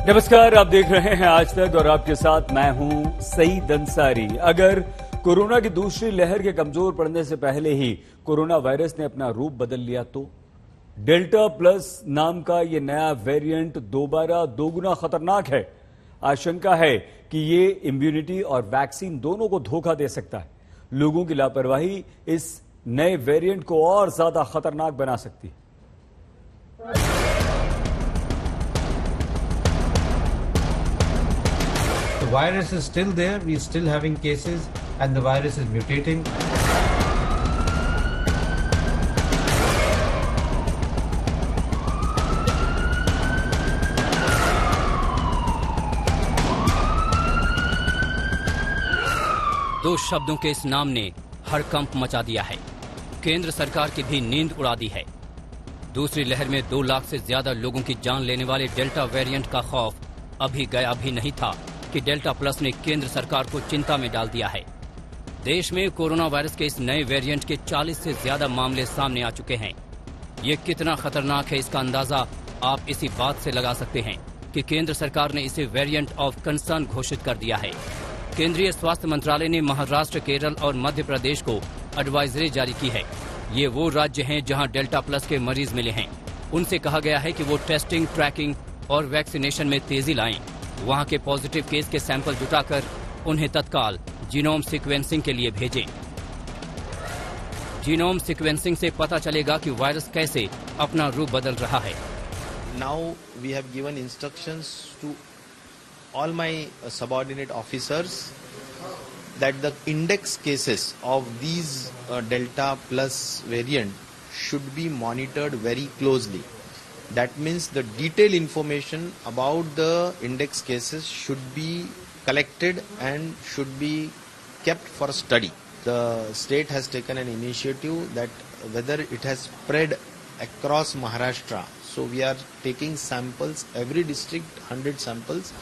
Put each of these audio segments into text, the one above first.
नमस्कार, आप देख रहे हैं आज तक और आपके साथ मैं हूं सईद अंसारी। अगर कोरोना की दूसरी लहर के कमजोर पड़ने से पहले ही कोरोना वायरस ने अपना रूप बदल लिया तो डेल्टा प्लस नाम का यह नया वेरिएंट दोबारा दोगुना खतरनाक है। आशंका है कि ये इम्यूनिटी और वैक्सीन दोनों को धोखा दे सकता है। लोगों की लापरवाही इस नए वेरिएंट को और ज्यादा खतरनाक बना सकती है। The virus is still there, we're still having cases, and the virus is mutating. दो शब्दों के इस नाम ने हड़कंप मचा दिया है। केंद्र सरकार की भी नींद उड़ा दी है। दूसरी लहर में 2 लाख से ज्यादा लोगों की जान लेने वाले डेल्टा वेरिएंट का खौफ अभी गया भी नहीं था कि डेल्टा प्लस ने केंद्र सरकार को चिंता में डाल दिया है। देश में कोरोना वायरस के इस नए वेरिएंट के 40 से ज्यादा मामले सामने आ चुके हैं। ये कितना खतरनाक है इसका अंदाजा आप इसी बात से लगा सकते हैं कि केंद्र सरकार ने इसे वेरिएंट ऑफ कंसर्न घोषित कर दिया है। केंद्रीय स्वास्थ्य मंत्रालय ने महाराष्ट्र, केरल और मध्य प्रदेश को एडवाइजरी जारी की है। ये वो राज्य हैं जहां डेल्टा प्लस के मरीज मिले हैं। उनसे कहा गया है कि वो टेस्टिंग, ट्रैकिंग और वैक्सीनेशन में तेजी लाएं। वहां के पॉजिटिव केस के सैंपल जुटाकर उन्हें तत्काल जीनोम सीक्वेंसिंग के लिए भेजें। जीनोम सीक्वेंसिंग से पता चलेगा कि वायरस कैसे अपना रूप बदल रहा है। Now we have given instructions to all my subordinate officers that the index cases of these Delta plus variant should be monitored very closely. That means the detailed information about the index cases should be collected and should be kept for study. The state has taken an initiative that whether it has spread across Maharashtra. So we are taking samples, every district 100 samples.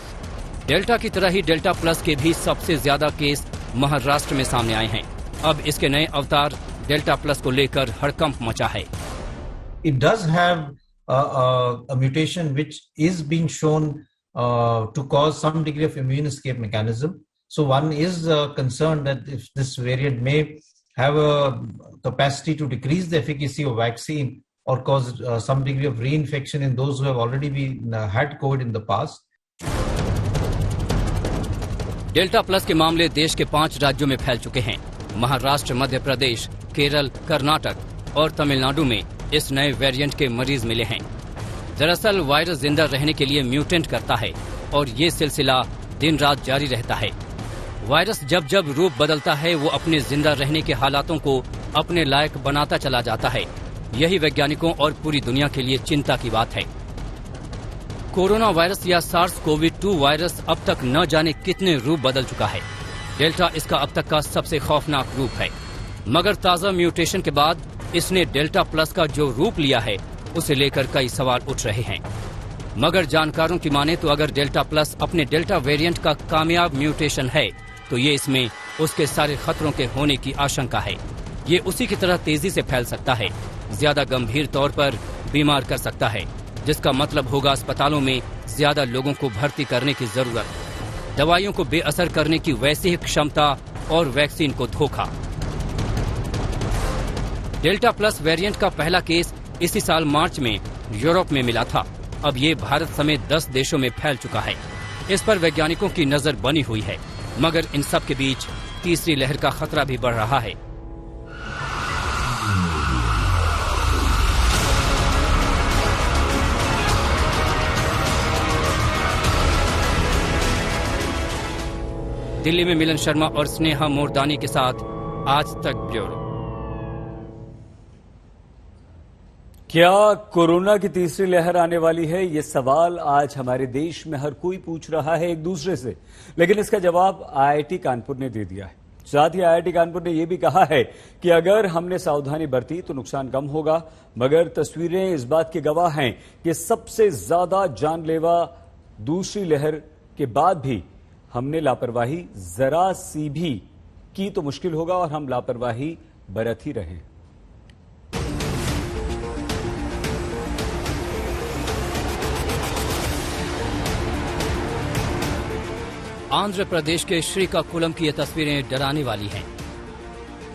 Delta की तरह ही delta plus के भी सबसे ज्यादा case Maharashtra में सामने आए हैं। अब इसके नए अवतार डेल्टा प्लस को लेकर हड़कंप मचा है। It does have a mutation which is being shown to cause some degree of immune escape mechanism. So one is concerned that if this variant may have a capacity to decrease the efficacy of vaccine or cause some degree of reinfection in those who have already had COVID in the past. Delta plus के मामले देश के 5 राज्यों में फैल चुके हैं। महाराष्ट्र, मध्य प्रदेश, केरल, कर्नाटक और तमिलनाडु में इस नए वेरिएंट के मरीज मिले हैं। दरअसल वायरस जिंदा रहने के लिए म्यूटेंट करता है और ये सिलसिला दिन रात जारी रहता है। वायरस जब जब रूप बदलता है वो अपने जिंदा रहने के हालातों को अपने लायक बनाता चला जाता है। यही वैज्ञानिकों और पूरी दुनिया के लिए चिंता की बात है। कोरोना वायरस या SARS-CoV-2 वायरस अब तक न जाने कितने रूप बदल चुका है। डेल्टा इसका अब तक का सबसे खौफनाक रूप है, मगर ताजा म्यूटेशन के बाद इसने डेल्टा प्लस का जो रूप लिया है उसे लेकर कई सवाल उठ रहे हैं। मगर जानकारों की माने तो अगर डेल्टा प्लस अपने डेल्टा वेरिएंट का कामयाब म्यूटेशन है तो ये इसमें उसके सारे खतरों के होने की आशंका है। ये उसी की तरह तेजी से फैल सकता है, ज्यादा गंभीर तौर पर बीमार कर सकता है, जिसका मतलब होगा अस्पतालों में ज्यादा लोगों को भर्ती करने की जरूरत, दवाइयों को बेअसर करने की वैसी ही क्षमता और वैक्सीन को धोखा। डेल्टा प्लस वेरिएंट का पहला केस इसी साल मार्च में यूरोप में मिला था। अब ये भारत समेत 10 देशों में फैल चुका है। इस पर वैज्ञानिकों की नजर बनी हुई है, मगर इन सब के बीच तीसरी लहर का खतरा भी बढ़ रहा है। दिल्ली में मिलन शर्मा और स्नेहा मोरदानी के साथ आज तक ब्यूरो। क्या कोरोना की तीसरी लहर आने वाली है? ये सवाल आज हमारे देश में हर कोई पूछ रहा है एक दूसरे से, लेकिन इसका जवाब आईआईटी कानपुर ने दे दिया है। साथ ही आईआईटी कानपुर ने यह भी कहा है कि अगर हमने सावधानी बरती तो नुकसान कम होगा, मगर तस्वीरें इस बात की गवाह हैं कि सबसे ज्यादा जानलेवा दूसरी लहर के बाद भी हमने लापरवाही जरा सी भी की तो मुश्किल होगा और हम लापरवाही बरत ही रहे। आंध्र प्रदेश के श्रीकाकुलम की ये तस्वीरें डराने वाली हैं।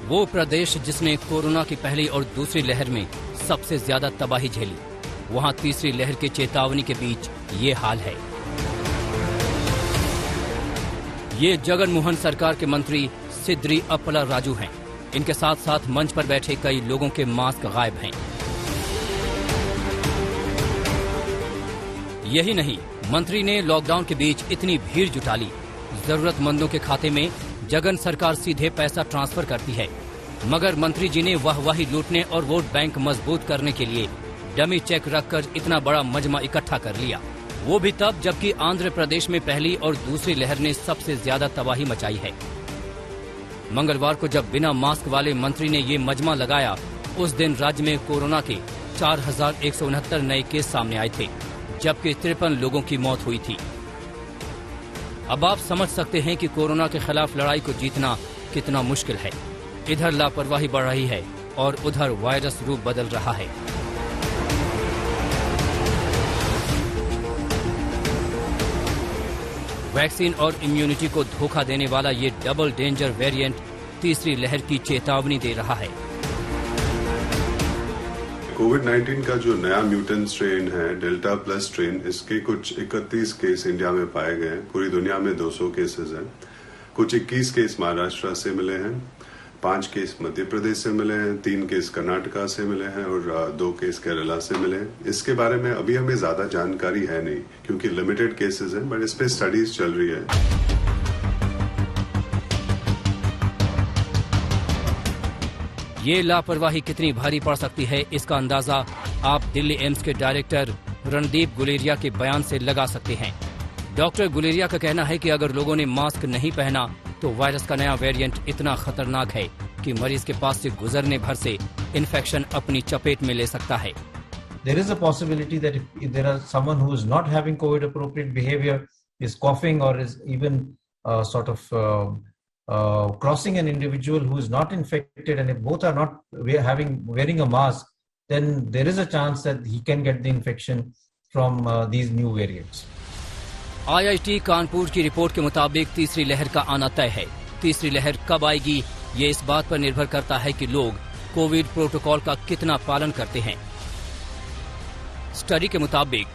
वो प्रदेश जिसने कोरोना की पहली और दूसरी लहर में सबसे ज्यादा तबाही झेली, वहां तीसरी लहर की चेतावनी के बीच ये हाल है। ये जगन मोहन सरकार के मंत्री सिद्री अप्पला राजू हैं। इनके साथ साथ मंच पर बैठे कई लोगों के मास्क गायब हैं। यही नहीं, मंत्री ने लॉकडाउन के बीच इतनी भीड़ जुटा ली। जरूरतमंदों के खाते में जगन सरकार सीधे पैसा ट्रांसफर करती है, मगर मंत्री जी ने वाहवाही लूटने और वोट बैंक मजबूत करने के लिए डमी चेक रखकर इतना बड़ा मजमा इकट्ठा कर लिया। वो भी तब जबकि आंध्र प्रदेश में पहली और दूसरी लहर ने सबसे ज्यादा तबाही मचाई है। मंगलवार को जब बिना मास्क वाले मंत्री ने ये मजमा लगाया, उस दिन राज्य में कोरोना के 4169 नए केस सामने आए थे, जबकि 53 लोगों की मौत हुई थी। अब आप समझ सकते हैं कि कोरोना के खिलाफ लड़ाई को जीतना कितना मुश्किल है। इधर लापरवाही बढ़ रही है और उधर वायरस रूप बदल रहा है। वैक्सीन और इम्यूनिटी को धोखा देने वाला ये डबल डेंजर वेरिएंट तीसरी लहर की चेतावनी दे रहा है। कोविड-19 का जो नया म्यूटेंट स्ट्रेन है, डेल्टा प्लस स्ट्रेन, इसके कुछ 31 केस इंडिया में पाए गए हैं। पूरी दुनिया में 200 केसेस हैं। कुछ 21 केस महाराष्ट्र से मिले हैं, 5 केस मध्य प्रदेश से मिले हैं, 3 केस कर्नाटका से मिले हैं और 2 केस केरला से मिले हैं। इसके बारे में अभी हमें ज्यादा जानकारी है नहीं, क्योंकि लिमिटेड केसेस हैं, बट इस पे स्टडीज चल रही है। ये लापरवाही कितनी भारी पड़ सकती है, इसका अंदाजा आप दिल्ली एम्स के डायरेक्टर रणदीप गुलेरिया के बयान से लगा सकते हैं। डॉक्टर गुलेरिया का कहना है कि अगर लोगों ने मास्क नहीं पहना तो वायरस का नया वेरिएंट इतना खतरनाक है कि मरीज के पास से गुजरने भर से इन्फेक्शन अपनी चपेट में ले सकता है। There is a possibility that if there are someone who is not having COVID appropriate behavior, is coughing or is even crossing an individual who is not infected, and if both are not wearing a mask, then there is a chance that he can get the infection from these new variants. IIT Kanpur की report के मुताबिक तीसरी लहर का आना तय है। तीसरी लहर कब आएगी, ये इस बात पर निर्भर करता है कि लोग कोविड प्रोटोकॉल का कितना पालन करते हैं। स्टडी के मुताबिक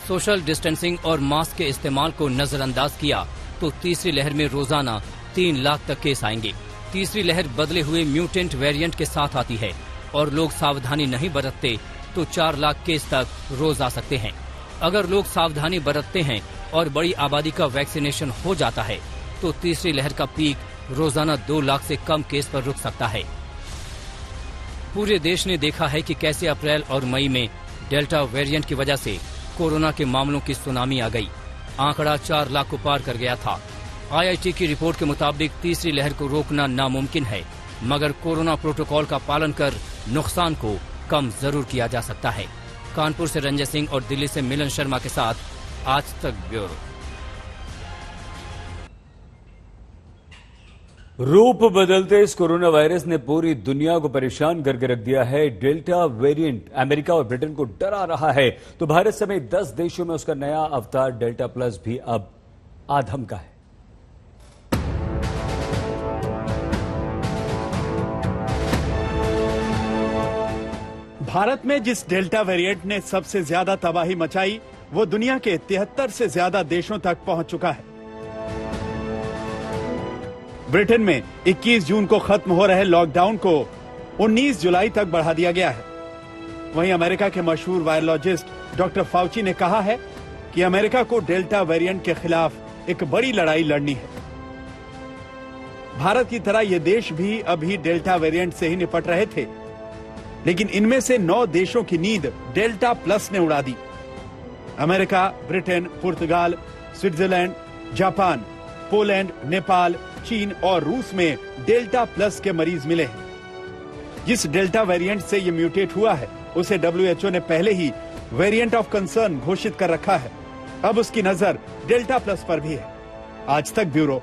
सोशल डिस्टेंसिंग और मास्क के इस्तेमाल को नजरअंदाज किया तो तीसरी लहर में रोजाना 3 लाख तक केस आएंगे। तीसरी लहर बदले हुए म्यूटेंट वेरिएंट के साथ आती है और लोग सावधानी नहीं बरतते तो 4 लाख केस तक रोज आ सकते हैं। अगर लोग सावधानी बरतते हैं और बड़ी आबादी का वैक्सीनेशन हो जाता है तो तीसरी लहर का पीक रोजाना 2 लाख से कम केस पर रुक सकता है। पूरे देश ने देखा है कि कैसे अप्रैल और मई में डेल्टा वेरिएंट की वजह से कोरोना के मामलों की सुनामी आ गई। आंकड़ा 4 लाख को पार कर गया था। IIT की रिपोर्ट के मुताबिक तीसरी लहर को रोकना नामुमकिन है, मगर कोरोना प्रोटोकॉल का पालन कर नुकसान को कम जरूर किया जा सकता है। कानपुर से रंजय सिंह और दिल्ली से मिलन शर्मा के साथ आज तक ब्यूरो। रूप बदलते इस कोरोना वायरस ने पूरी दुनिया को परेशान करके रख दिया है। डेल्टा वेरिएंट अमेरिका और ब्रिटेन को डरा रहा है, तो भारत समेत 10 देशों में उसका नया अवतार डेल्टा प्लस भी अब आधम का है। भारत में जिस डेल्टा वेरिएंट ने सबसे ज्यादा तबाही मचाई, वो दुनिया के 73 से ज्यादा देशों तक पहुंच चुका है। ब्रिटेन में 21 जून को खत्म हो रहे लॉकडाउन को 19 जुलाई तक बढ़ा दिया गया है। वहीं अमेरिका के मशहूर वायरोलॉजिस्ट डॉक्टर फाउची ने कहा है कि अमेरिका को डेल्टा वेरिएंट के खिलाफ एक बड़ी लड़ाई लड़नी है। भारत की तरह ये देश भी अभी डेल्टा वेरिएंट से ही निपट रहे थे, लेकिन इनमें से 9 देशों की नींद डेल्टा प्लस ने उड़ा दी। अमेरिका, ब्रिटेन, पुर्तगाल, स्विट्जरलैंड, जापान, पोलैंड, नेपाल, चीन और रूस में डेल्टा प्लस के मरीज मिले हैं। जिस डेल्टा वेरिएंट से ये म्यूटेट हुआ है, उसे WHO ने पहले ही वेरिएंट ऑफ कंसर्न घोषित कर रखा है। अब उसकी नजर डेल्टा प्लस पर भी है। आज तक ब्यूरो।